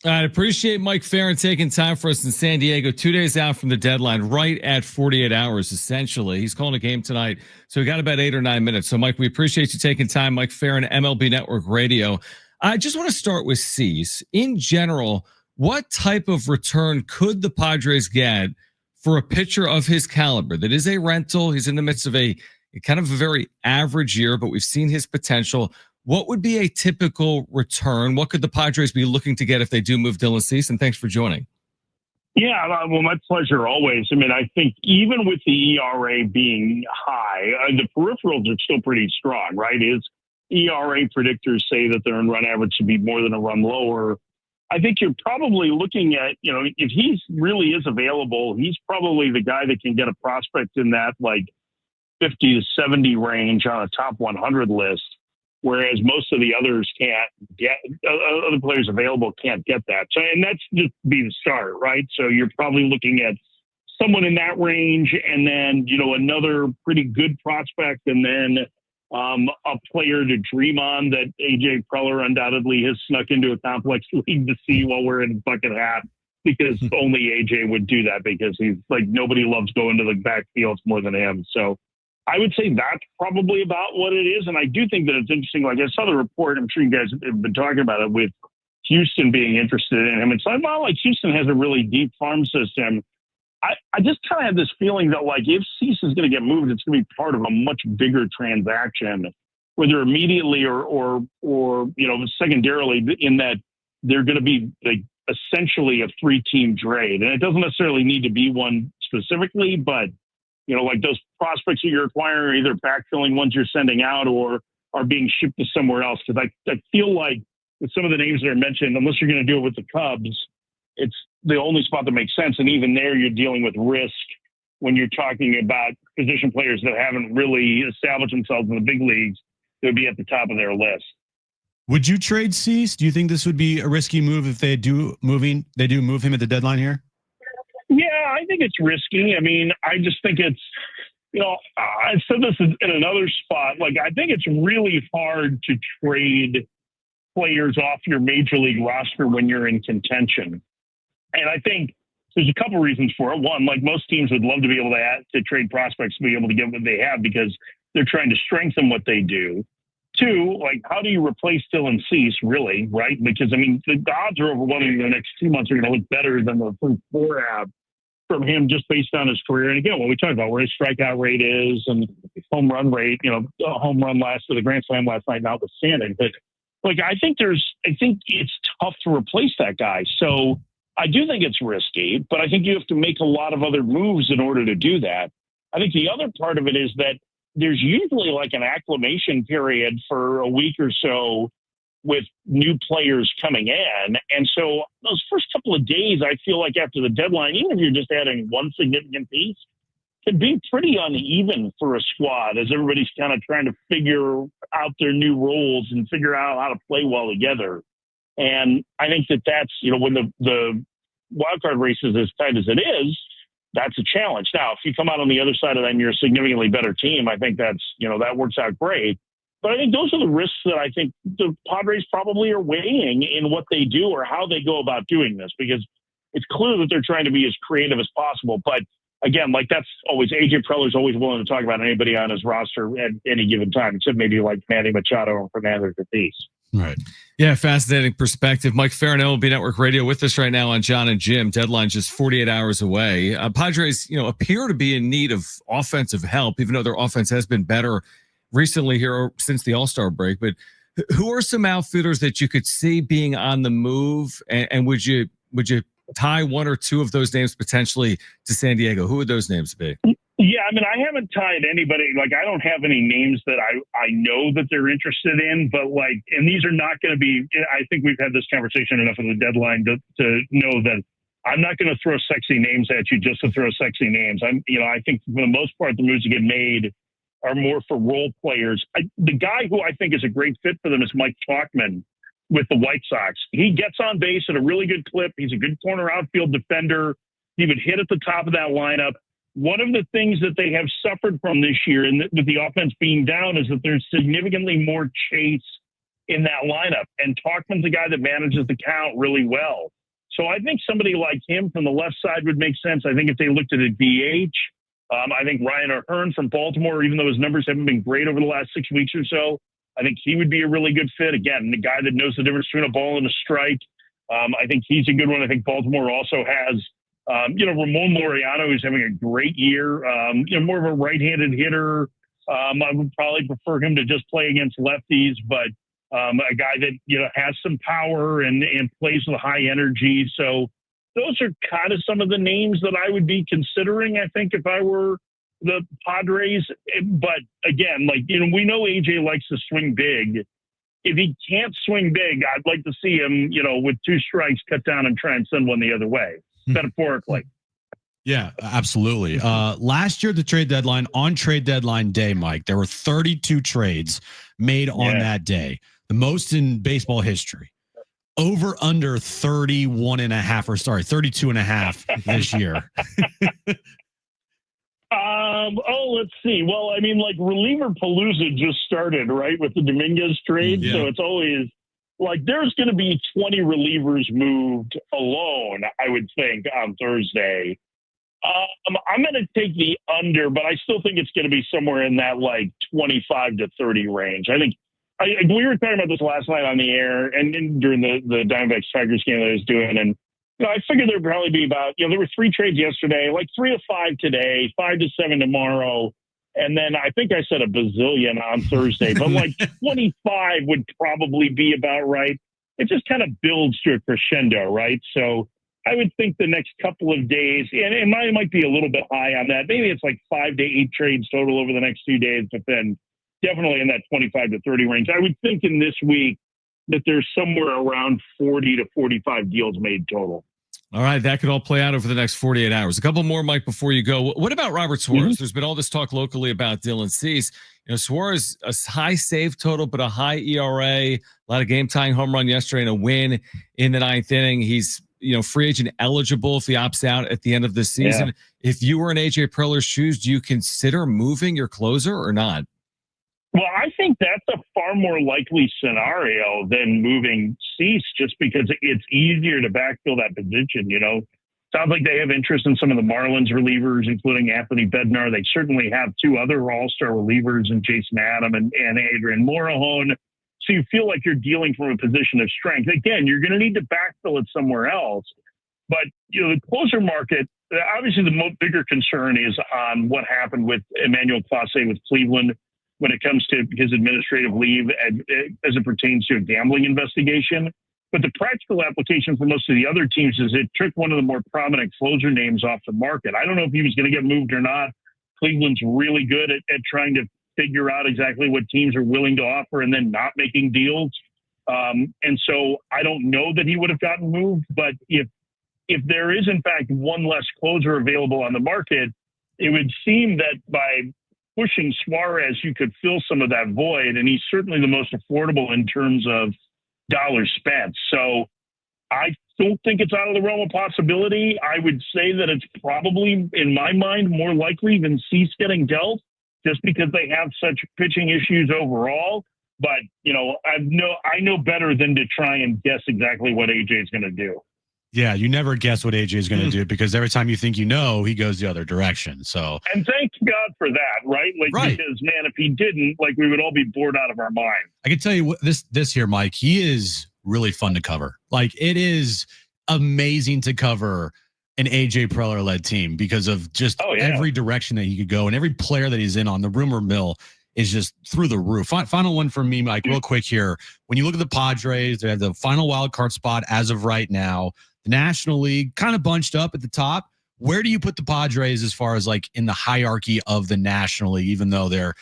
I appreciate Mike Ferrin taking time for us in San Diego, 2 days out from the deadline, right at 48 hours, essentially. He's calling a game tonight, so we got about 8 or 9 minutes. So, Mike, we appreciate you taking time. Mike Ferrin, MLB Network Radio. I just want to start with Cease. In general, what type of return could the Padres get for a pitcher of his caliber that is a rental? He's in the midst of a kind of a very average year, but we've seen his potential. What would be a typical return? What could the Padres be looking to get if they do move Dylan Cease? And thanks for joining. Yeah, well, my pleasure always. I mean, I think even with the ERA being high, the peripherals are still pretty strong, right? His ERA predictors say that their run average should be more than a run lower. I think you're probably looking at, if he really is available, he's probably the guy that can get a prospect in that like 50 to 70 range on a top 100 list. Whereas most of the others can't get, other players available can't get that. So, and that's just be the start, right? So you're probably looking at someone in that range, and then, another pretty good prospect, and then a player to dream on that AJ Preller undoubtedly has snuck into a complex league to see while we're in bucket hat, because only AJ would do that, because he's like, nobody loves going to the backfields more than him. So I would say that's probably about what it is. And I do think that it's interesting. Like, I saw the report, I'm sure you guys have been talking about it, with Houston being interested in him. It's like, well, like Houston has a really deep farm system. I just kind of have this feeling that, like, if Cease is going to get moved, it's going to be part of a much bigger transaction, whether immediately or secondarily, in that they're going to be like essentially a 3-team trade. And it doesn't necessarily need to be one specifically, but like those prospects that you're acquiring are either backfilling ones you're sending out or are being shipped to somewhere else. Because I feel like with some of the names that are mentioned, unless you're going to do it with the Cubs, it's the only spot that makes sense. And even there, you're dealing with risk when you're talking about position players that haven't really established themselves in the big leagues. They'll be at the top of their list. Would you trade Cease? Do you think this would be a risky move if they do move him at the deadline here? Yeah, I think it's risky. I mean, I just think it's, I said this in another spot. Like, I think it's really hard to trade players off your major league roster when you're in contention. And I think there's a couple reasons for it. One, like most teams would love to be able to trade prospects to be able to get what they have because they're trying to strengthen what they do. Two, like, how do you replace Dylan Cease, really, right? Because, I mean, the odds are overwhelming the next 2 months are going to look better than the first 4 have from him just based on his career. And again, what we talked about, where his strikeout rate is and home run rate, a home run the Grand Slam last night notwithstanding. But, like, I think it's tough to replace that guy. So I do think it's risky, but I think you have to make a lot of other moves in order to do that. I think the other part of it is that there's usually like an acclimation period for a week or so with new players coming in. And so those first couple of days, I feel like after the deadline, even if you're just adding one significant piece, can be pretty uneven for a squad as everybody's kind of trying to figure out their new roles and figure out how to play well together. And I think that's, when the wildcard race is as tight as it is, that's a challenge. Now, if you come out on the other side of that and you're a significantly better team, I think that's, that works out great. But I think those are the risks that I think the Padres probably are weighing in what they do or how they go about doing this, because it's clear that they're trying to be as creative as possible. But again, like that's always, AJ Preller's always willing to talk about anybody on his roster at any given time, except maybe like Manny Machado and Fernando Tatis. Right. Yeah, fascinating perspective. Mike Ferrin, MLB Network Radio, with us right now on Jon and Jim. Deadline just 48 hours away. Padres, appear to be in need of offensive help, even though their offense has been better recently here since the All-Star break. But who are some outfielders that you could see being on the move? And would you tie one or two of those names potentially to San Diego? Who would those names be? Yeah, I mean, I haven't tied anybody. Like, I don't have any names that I know that they're interested in, but like, and these are not going to be, I think we've had this conversation enough at the deadline to know that I'm not going to throw sexy names at you just to throw sexy names. I think for the most part, the moves that get made are more for role players. The guy who I think is a great fit for them is Mike Tauchman with the White Sox. He gets on base at a really good clip. He's a good corner outfield defender. He would hit at the top of that lineup. One of the things that they have suffered from this year, and with the offense being down, is that there's significantly more chase in that lineup. And Talkman's a guy that manages the count really well. So I think somebody like him from the left side would make sense. I think if they looked at a DH, I think Ryan O'Hearn from Baltimore, even though his numbers haven't been great over the last 6 weeks or so, I think he would be a really good fit. Again, the guy that knows the difference between a ball and a strike. I think he's a good one. I think Baltimore also has, Ramon Laureano, who's having a great year, more of a right-handed hitter. I would probably prefer him to just play against lefties, but a guy that, has some power and plays with high energy. So those are kind of some of the names that I would be considering, I think, if I were the Padres. But again, we know AJ likes to swing big. If he can't swing big, I'd like to see him, with 2 strikes, cut down and try and send one the other way, metaphorically. Yeah, absolutely. Last year, the trade deadline, on trade deadline day, Mike, there were 32 trades made on that day, the most in baseball history. Over under 32 and a half this year. Let's see. Well, reliever Palooza just started, right, with the Dominguez trade. Yeah. So it's always there's going to be 20 relievers moved alone, I would think, on Thursday. I'm going to take the under, but I still think it's going to be somewhere in that 25 to 30 range. I think we were talking about this last night on the air and during the Diamondbacks Tigers game that I was doing. And, I figured there'd probably be about, there were 3 trades yesterday, 3 to 5 today, 5 to 7 tomorrow. And then I think I said a bazillion on Thursday, but 25 would probably be about right. It just kind of builds to a crescendo, right? So I would think the next couple of days, and mine might be a little bit high on that. Maybe it's 5 to 8 trades total over the next few days, but then definitely in that 25 to 30 range. I would think in this week that there's somewhere around 40 to 45 deals made total. All right, that could all play out over the next 48 hours. A couple more, Mike, before you go. What about Robert Suarez? Mm-hmm. There's been all this talk locally about Dylan Cease. Suarez, a high save total, but a high ERA, a lot of game-tying home run yesterday and a win in the 9th inning. He's, free agent eligible if he opts out at the end of the season. Yeah. If you were in AJ Preller's shoes, do you consider moving your closer or not? Well, I think that's a far more likely scenario than moving Cease, just because it's easier to backfill that position. Sounds like they have interest in some of the Marlins relievers, including Anthony Bednar. They certainly have 2 other all-star relievers in Jason Adam and Adrian Morejon. So you feel like you're dealing from a position of strength. Again, you're going to need to backfill it somewhere else. But, the closer market, obviously the bigger concern is on what happened with Emmanuel Clase with Cleveland when it comes to his administrative leave as it pertains to a gambling investigation. But the practical application for most of the other teams is it took one of the more prominent closer names off the market. I don't know if he was going to get moved or not. Cleveland's really good at trying to figure out exactly what teams are willing to offer and then not making deals. And so I don't know that he would have gotten moved. But if there is, in fact, one less closer available on the market, it would seem that by pushing Suarez, you could fill some of that void, and he's certainly the most affordable in terms of dollars spent. So I don't think it's out of the realm of possibility. I would say that it's probably, in my mind, more likely than Cease getting dealt, just because they have such pitching issues overall. But, I know better than to try and guess exactly what AJ is going to do. Yeah, you never guess what AJ is going to do, because every time you think he goes the other direction. So, and thank God for that, right? Right. Because man, if he didn't, we would all be bored out of our minds. I can tell you what, this here, Mike, he is really fun to cover. It is amazing to cover an AJ Preller led team because of just every direction that he could go and every player that he's in on. The rumor mill is just through the roof. Final one for me, Mike, real quick here. When you look at the Padres, they have the final wild card spot as of right now. The National League kind of bunched up at the top. Where do you put the Padres as far as in the hierarchy of the National League, even though they're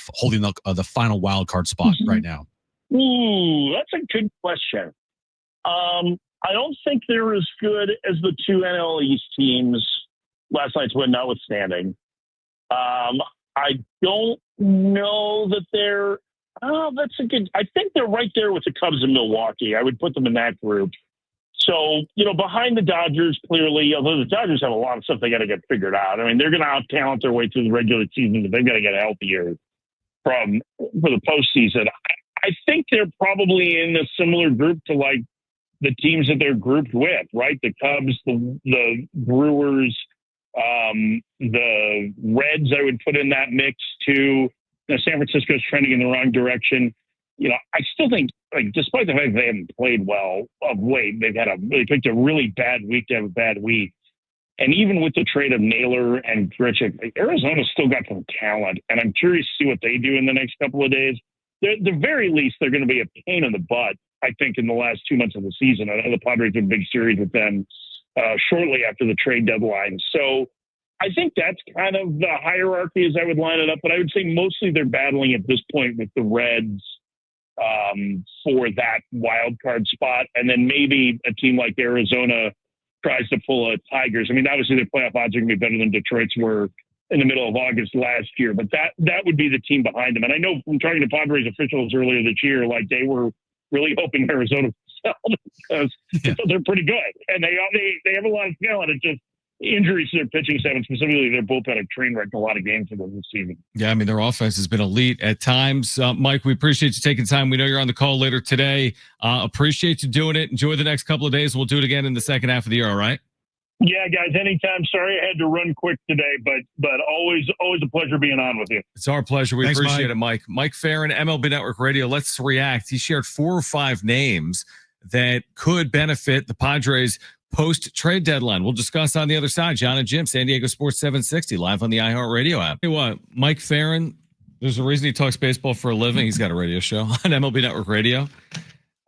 holding the final wild card spot right now? Ooh, that's a good question. I don't think they're as good as the 2 NL East teams, last night's win notwithstanding. I don't know that they're. That's a good. I think they're right there with the Cubs in Milwaukee. I would put them in that group. So, behind the Dodgers, clearly, although the Dodgers have a lot of stuff they got to get figured out. I mean, they're going to out-talent their way through the regular season, but they've got to get healthier for the postseason. I think they're probably in a similar group to like the teams that they're grouped with, right? The Cubs, the Brewers, the Reds, I would put in that mix too. San Francisco's trending in the wrong direction. I still think, like, despite the fact that they haven't played well of late, they picked a really bad week to have a bad week. And even with the trade of Naylor and Grichuk, Arizona's still got some talent, and I'm curious to see what they do in the next couple of days. At the very least, they're going to be a pain in the butt, I think, in the last 2 months of the season. I know the Padres did a big series with them shortly after the trade deadline. So I think that's kind of the hierarchy as I would line it up. But I would say mostly they're battling at this point with the Reds for that wild card spot. And then maybe a team like Arizona tries to pull a Tigers. I mean, obviously their playoff odds are going to be better than Detroit's were in the middle of August last year, but that would be the team behind them. And I know from talking to Padres officials earlier this year, like they were really hoping Arizona would sell because they're pretty good and they have a lot of talent. It's just injuries to their pitching staff, and specifically their bullpen, have train wrecked a lot of games for them this season. Yeah, I mean, their offense has been elite at times. Mike, we appreciate you taking time. We know you're on the call later today. Appreciate you doing it. Enjoy the next couple of days. We'll do it again in the second half of the year, all right? Yeah, guys, anytime. Sorry I had to run quick today, but always a pleasure being on with you. It's our pleasure. We appreciate it, Mike. Mike Ferrin, MLB Network Radio. Let's react. He shared 4 or 5 names that could benefit the Padres post-trade deadline. We'll discuss on the other side. Jon and Jim, San Diego Sports 760, live on the iHeartRadio app. Hey, what? Mike Ferrin, there's a reason he talks baseball for a living. He's got a radio show on MLB Network Radio.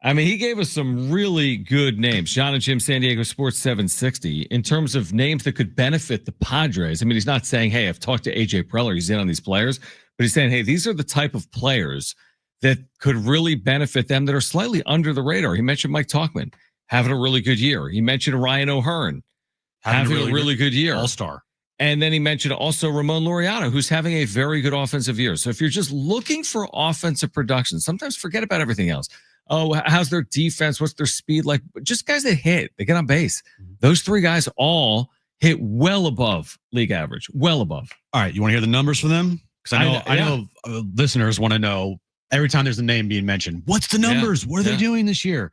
I mean, he gave us some really good names. Jon and Jim, San Diego Sports 760, in terms of names that could benefit the Padres. I mean, he's not saying, hey, I've talked to AJ Preller, he's in on these players, but he's saying, hey, these are the type of players that could really benefit them that are slightly under the radar. He mentioned Mike Tauchman having a really good year. He mentioned Ryan O'Hearn having a really good year. All-star. And then he mentioned also Ramon Laureano, who's having a very good offensive year. So if you're just looking for offensive production, sometimes forget about everything else. Oh, how's their defense? What's their speed like? Just guys that hit, they get on base. Those 3 guys all hit well above league average, well above. All right, you want to hear the numbers for them? Because I know listeners want to know every time there's a name being mentioned. What's the numbers? What are they doing this year?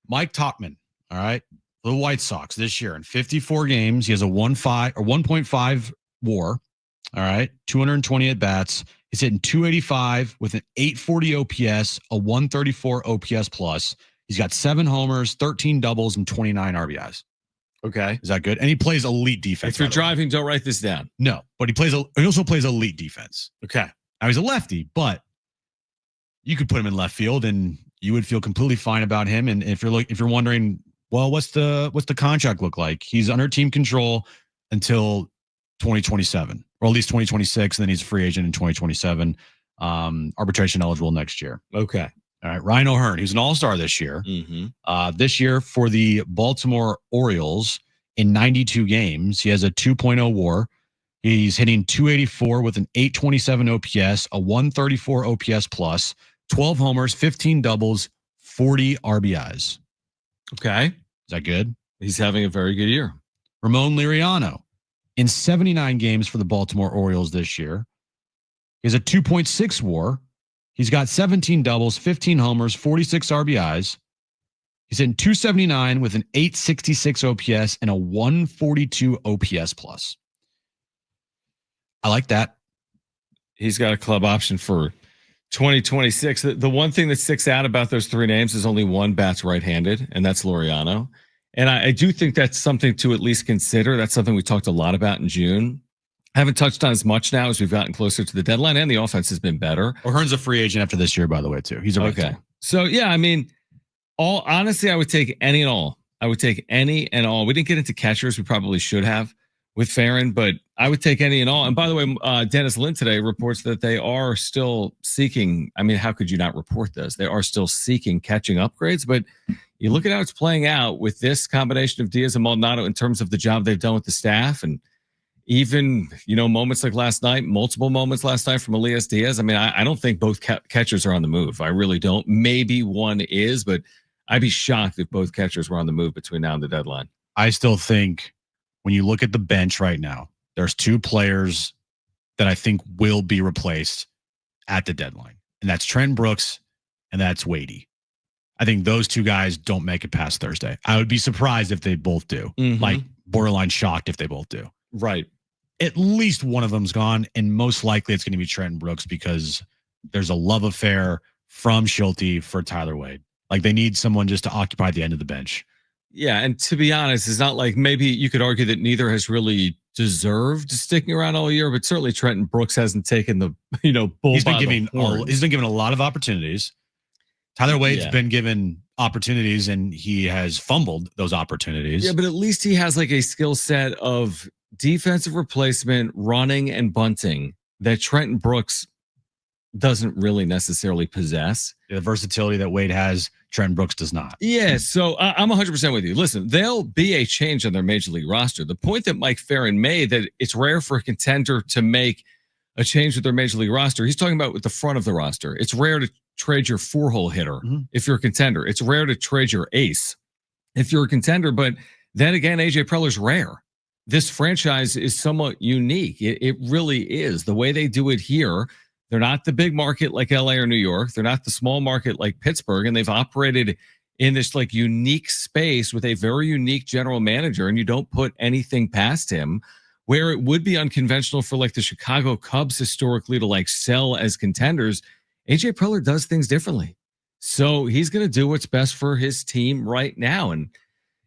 Mike Tauchman, all right, the White Sox this year in 54 games, he has a 1.5 WAR, all right, 220 at bats. He's hitting 285 with an 840 OPS, a 134 OPS plus. He's got 7 homers, 13 doubles, and 29 RBIs. Okay, is that good? And he plays elite defense. If you're driving, don't write this down. No, but he also plays elite defense. Okay, now he's a lefty, but you could put him in left field and you would feel completely fine about him. And if you're wondering, well, what's the contract look like? He's under team control until 2027, or at least 2026, and then he's a free agent in 2027. Arbitration eligible next year. Okay. All right. Ryan O'Hearn, he's an all-star this year. This year for the Baltimore Orioles in 92 games, he has a 2.0 WAR. He's hitting 284 with an 827 OPS, a 134 OPS plus, 12 homers, 15 doubles, 40 RBIs. Okay. Is that good? He's having a very good year. Ramon Laureano in 79 games for the Baltimore Orioles this year. He has a 2.6 WAR. He's got 17 doubles, 15 homers, 46 RBIs. He's in 279 with an 866 OPS and a 142 OPS plus. I like that. He's got a club option for 2026. The one thing that sticks out about those 3 names is only one bats right-handed, and that's Laureano. And I do think that's something to at least consider. That's something we talked a lot about in June. I haven't touched on as much now as we've gotten closer to the deadline, and the offense has been better. O'Hearn's a free agent after this year, by the way, too. He's a okay. So, yeah, I mean, honestly, I would take any and all. I would take any and all. We didn't get into catchers. We probably should have with Ferrin, but I would take any and all. And by the way, Dennis Lind today reports that they are still seeking. I mean, how could you not report this? They are still seeking catching upgrades, but you look at how it's playing out with this combination of Diaz and Maldonado in terms of the job they've done with the staff, and even, moments like last night, multiple moments last night from Elias Diaz. I mean, I don't think both catchers are on the move. I really don't. Maybe one is, but I'd be shocked if both catchers were on the move between now and the deadline. I still think when you look at the bench right now, there's 2 players that I think will be replaced at the deadline, and that's Trent Brooks and that's weighty. I think those two guys don't make it past Thursday. I would be surprised if they both do. Like borderline shocked if they both do. Right. At least one of them's gone, and most likely it's going to be Trenton Brooks because there's a love affair from Schulte for Tyler Wade. Like they need someone just to occupy the end of the bench. Yeah, and to be honest, it's not like maybe you could argue that neither has really deserved sticking around all year, but certainly Trenton Brooks hasn't taken the bull. He's been given a lot of opportunities. Tyler Wade's been given opportunities and he has fumbled those opportunities. Yeah, but at least he has like a skill set of defensive replacement, running, and bunting that Trenton Brooks doesn't really necessarily possess. The versatility that Wade has, Trenton Brooks does not. Yeah, so I'm 100% with you. Listen, there'll be a change on their major league roster. The point that Mike Ferrin made that it's rare for a contender to make a change with their major league roster, he's talking about with the front of the roster. It's rare to trade your 4-hole hitter if you're a contender. It's rare to trade your ace if you're a contender. But then again, AJ Preller's rare. This franchise is somewhat unique. It really is. The way they do it here, they're not the big market like LA or New York. They're not the small market like Pittsburgh. And they've operated in this like unique space with a very unique general manager. And you don't put anything past him, where it would be unconventional for like the Chicago Cubs historically to like sell as contenders. AJ Preller does things differently. So he's going to do what's best for his team right now. And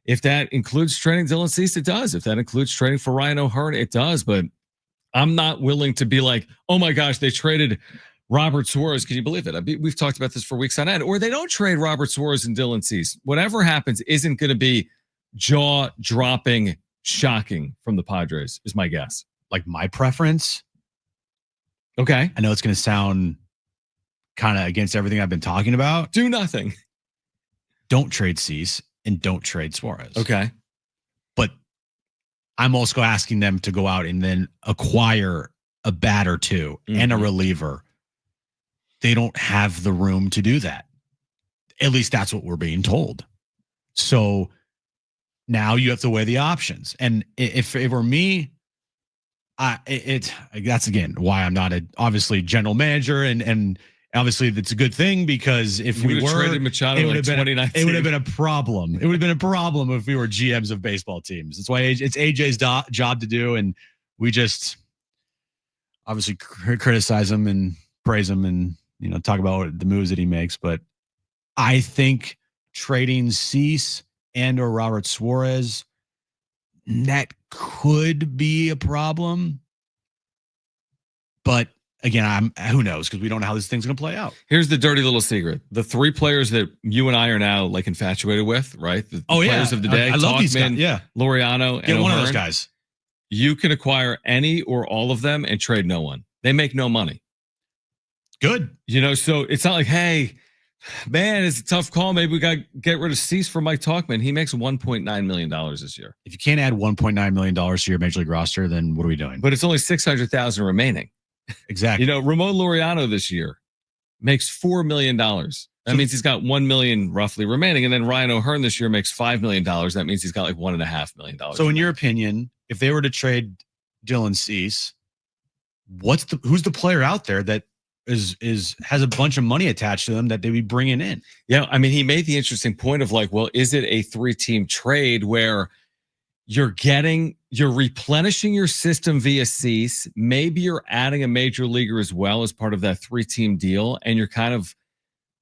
if that includes trading Dylan Cease, it does. If that includes trading for Ryan O'Hearn, it does. But I'm not willing to be like, oh my gosh, they traded Robert Suarez. Can you believe it? We've talked about this for weeks on end. Or they don't trade Robert Suarez and Dylan Cease. Whatever happens isn't going to be jaw-dropping, shocking from the Padres, is my guess. Like my preference. Okay. I know it's going to sound kind of against everything I've been talking about. Do nothing. Don't trade Cease and don't trade Suarez. Okay. But I'm also asking them to go out and then acquire a bat or two and a reliever. They don't have the room to do that. At least that's what we're being told. So now you have to weigh the options. And if it were me, that's again why I'm not obviously general manager, and obviously that's a good thing, because if we were traded Machado, it would have been a problem. It would have been a problem if we were GMs of baseball teams. That's why it's AJ's job to do, and we just obviously criticize him and praise him, and talk about the moves that he makes. But I think trading Cease and or Robert Suarez, that could be a problem. But again, who knows, because we don't know how this thing's going to play out. Here's the dirty little secret. The three players that you and I are now like infatuated with, right? The players of the day. I love these guys. Yeah. Laureano and Get one O'Hearn. of those guys. You can acquire any or all of them and trade no one. They make no money. Good. So it's not like, hey, man, it's a tough call. Maybe we got to get rid of Cease for Mike Tauchman. He makes $1.9 million this year. If you can't add $1.9 million to your major league roster, then what are we doing? But it's only $600,000 remaining. Exactly. Ramon Laureano this year makes $4 million. That means he's got $1 million roughly remaining. And then Ryan O'Hearn this year makes $5 million. That means he's got like $1.5 million. So in your opinion, if they were to trade Dylan Cease, who's the player out there that has a bunch of money attached to them that they'd be bringing in? Yeah, I mean, he made the interesting point of like, well, is it a 3-team trade where you're replenishing your system via Cease, maybe you're adding a major leaguer as well as part of that 3-team deal, and you're kind of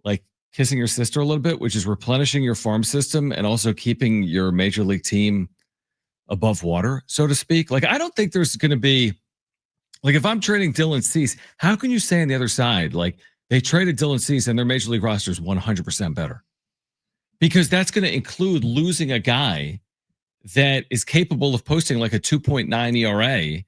like kissing your sister a little bit, which is replenishing your farm system and also keeping your major league team above water, so to speak. Like, I don't think there's going to be, like, if I'm trading Dylan Cease, how can you say on the other side, like, they traded Dylan Cease and their major league roster is 100% better? Because that's going to include losing a guy that is capable of posting like a 2.9 ERA,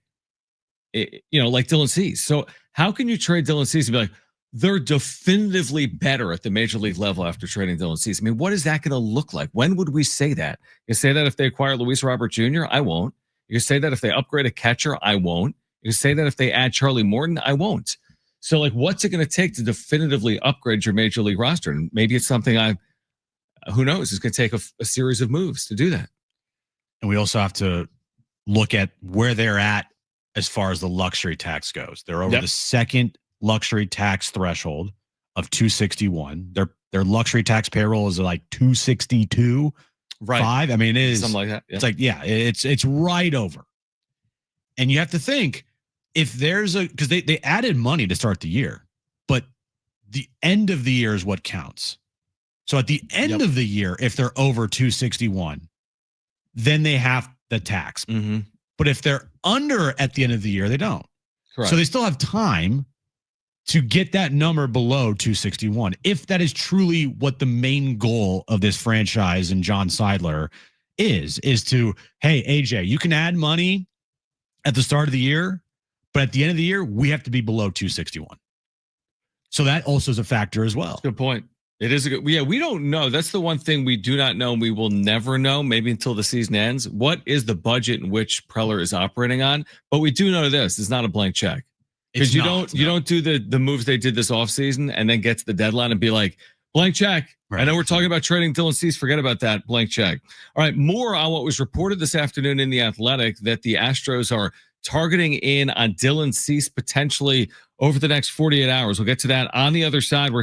like Dylan Cease. So how can you trade Dylan Cease and be like, they're definitively better at the major league level after trading Dylan Cease? I mean, what is that going to look like? When would we say that? You say that if they acquire Luis Robert Jr.? I won't. You say that if they upgrade a catcher? I won't. You say that if they add Charlie Morton? I won't. So, like, what's it going to take to definitively upgrade your major league roster? And maybe it's something who knows? It's going to take a series of moves to do that. And we also have to look at where they're at as far as the luxury tax goes. They're over the second luxury tax threshold of 261. Their luxury tax payroll is like 262. Right. 5. I mean, it is something like that. Yeah. It's like, it's right over. And you have to think if there's because they added money to start the year, but the end of the year is what counts. So at the end of the year, if they're over 261, then they have the tax. Mm-hmm. But if they're under at the end of the year, they don't. Correct. So they still have time to get that number below 261. If that is truly what the main goal of this franchise and John Seidler is to, hey, AJ, you can add money at the start of the year, but at the end of the year, we have to be below 261. So that also is a factor as well. Good point. It is a good, we don't know. That's the one thing we do not know. And we will never know, maybe until the season ends. What is the budget in which Preller is operating on? But we do know this is not a blank check. Because you don't do the moves they did this offseason and then get to the deadline and be like, blank check. Right. I know we're talking about trading Dylan Cease. Forget about that. Blank check. All right. More on what was reported this afternoon in The Athletic that the Astros are targeting in on Dylan Cease potentially over the next 48 hours. We'll get to that on the other side. We're